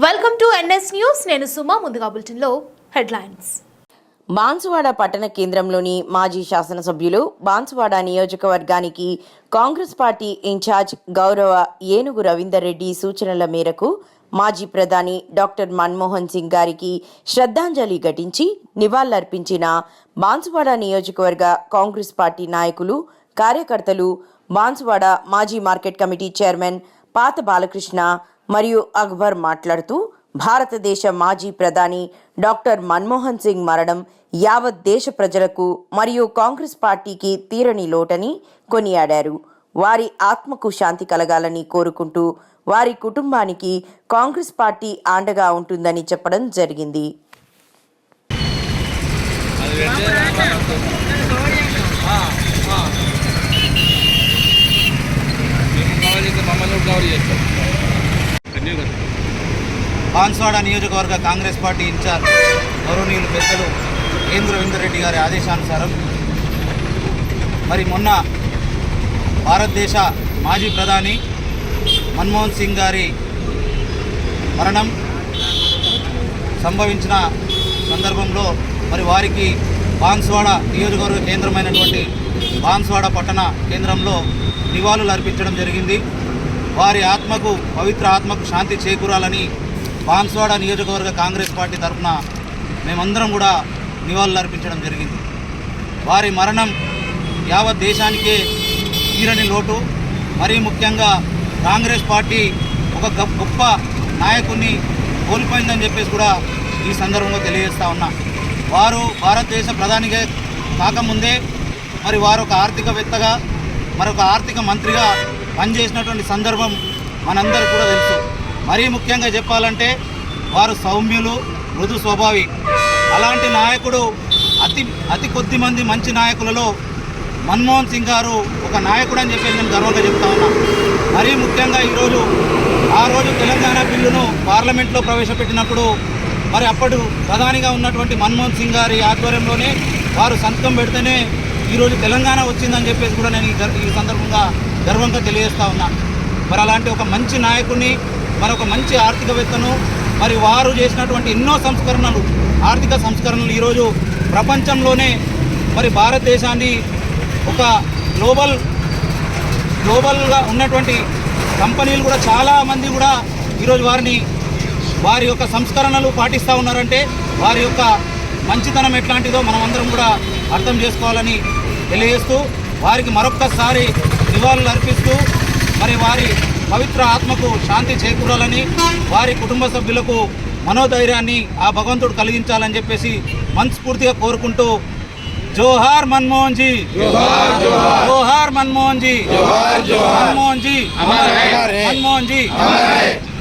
Welcome to NS news. నేను సుమా. ముందుగా బులెటిన్లో హెడ్లైన్స్. బాన్సువాడ పట్టణ కేంద్రంలోని మాజీ శాసనసభ్యులు బాన్సువాడ నియోజకవర్గానికి కాంగ్రెస్ పార్టీ ఇన్ఛార్జ్ గౌరవ ఏనుగు రవీందర్ రెడ్డి సూచనల మేరకు మాజీ ప్రధాని డాక్టర్ మన్మోహన్ సింగ్ గారికి శ్రద్ధాంజలి ఘటించి నివాళులర్పించిన బాన్సువాడ నియోజకవర్గ కాంగ్రెస్ పార్టీ నాయకులు, కార్యకర్తలు, బాన్సువాడ మాజీ మార్కెట్ కమిటీ చైర్మన్ పాత బాలకృష్ణ మరియు అక్బర్ మాట్లాడుతూ, భారతదేశ మాజీ ప్రధాని డాక్టర్ మన్మోహన్ సింగ్ మరణం యావత్ దేశ ప్రజలకు మరియు కాంగ్రెస్ పార్టీకి తీరని లోటని కొనియాడారు. వారి ఆత్మకు శాంతి కలగాలని కోరుకుంటూ వారి కుటుంబానికి కాంగ్రెస్ పార్టీ అండగా ఉంటుందని చెప్పడం జరిగింది. బాన్సువాడ నియోజకవర్గ కాంగ్రెస్ పార్టీ ఇన్ఛార్జ్ గౌరవనీయులు పెద్దలు ఏనుగు రవీందర్ రెడ్డి గారి ఆదేశానుసారం మరి మొన్న భారతదేశ మాజీ ప్రధాని మన్మోహన్ సింగ్ గారి మరణం సంభవించిన సందర్భంలో మరి వారికి బాన్సువాడ నియోజకవర్గ కేంద్రమైనటువంటి బాన్సువాడ పట్టణ కేంద్రంలో నివాళులు అర్పించడం జరిగింది. వారి ఆత్మకు, పవిత్ర ఆత్మకు శాంతి చేకూరాలని బాన్సువాడ నియోజకవర్గ కాంగ్రెస్ పార్టీ తరఫున మేమందరం కూడా నివాళులు అర్పించడం జరిగింది. వారి మరణం యావత్ దేశానికే తీరని లోటు. మరీ ముఖ్యంగా కాంగ్రెస్ పార్టీ ఒక గొప్ప నాయకుడిని కోల్పోయిందని చెప్పేసి కూడా ఈ సందర్భంగా తెలియజేస్తూ ఉన్నా. వారు భారతదేశ ప్రధానిగా కాకముందే మరి వారు ఒక ఆర్థికవేత్తగా, మరొక ఆర్థిక మంత్రిగా పనిచేసినటువంటి సందర్భం మనందరికీ కూడా తెలుసు. మరీ ముఖ్యంగా చెప్పాలంటే వారు సౌమ్యులు, మృదు స్వభావి. అలాంటి నాయకుడు అతి కొద్ది మంది మంచి నాయకులలో మన్మోహన్ సింగ్ గారు ఒక నాయకుడు అని చెప్పేసి నేను గర్వంగా చెప్తా ఉన్నా. మరీ ముఖ్యంగా ఆ రోజు తెలంగాణ బిల్లును పార్లమెంట్లో ప్రవేశపెట్టినప్పుడు మరి అప్పుడు ప్రధానిగా ఉన్నటువంటి మన్మోహన్ సింగ్ గారి ఆధ్వర్యంలోనే వారు సంతకం పెడితేనే ఈరోజు తెలంగాణ వచ్చిందని చెప్పేసి కూడా నేను ఈ సందర్భంగా గర్వంగా తెలియజేస్తా ఉన్నా. మరి అలాంటి ఒక మంచి నాయకుడిని, మరొక మంచి ఆర్థికవేత్తను, మరి వారు చేసినటువంటి ఎన్నో సంస్కరణలు, ఆర్థిక సంస్కరణలు ఈరోజు ప్రపంచంలోనే మరి భారతదేశాన్ని ఒక గ్లోబల్గా ఉన్నటువంటి కంపెనీలు కూడా చాలామంది కూడా ఈరోజు వారి యొక్క సంస్కరణలు పాటిస్తూ ఉన్నారంటే వారి యొక్క మంచితనం ఎట్లాంటిదో మనమందరం కూడా అర్థం చేసుకోవాలని తెలియజేస్తూ వారికి మరొక్కసారి నివాళులు అర్పిస్తూ మరి వారి పవిత్ర ఆత్మకు శాంతి చేకూరాలని, వారి కుటుంబ సభ్యులకు మనోధైర్యాన్ని ఆ భగవంతుడు కలిగించాలని చెప్పేసి మనస్ఫూర్తిగా కోరుకుంటూ, జోహార్ మన్మోహన్ జీ, జోహార్ మన్మోహన్ జీ, మన్మోహన్ జీ, మన్మోహన్ జీ.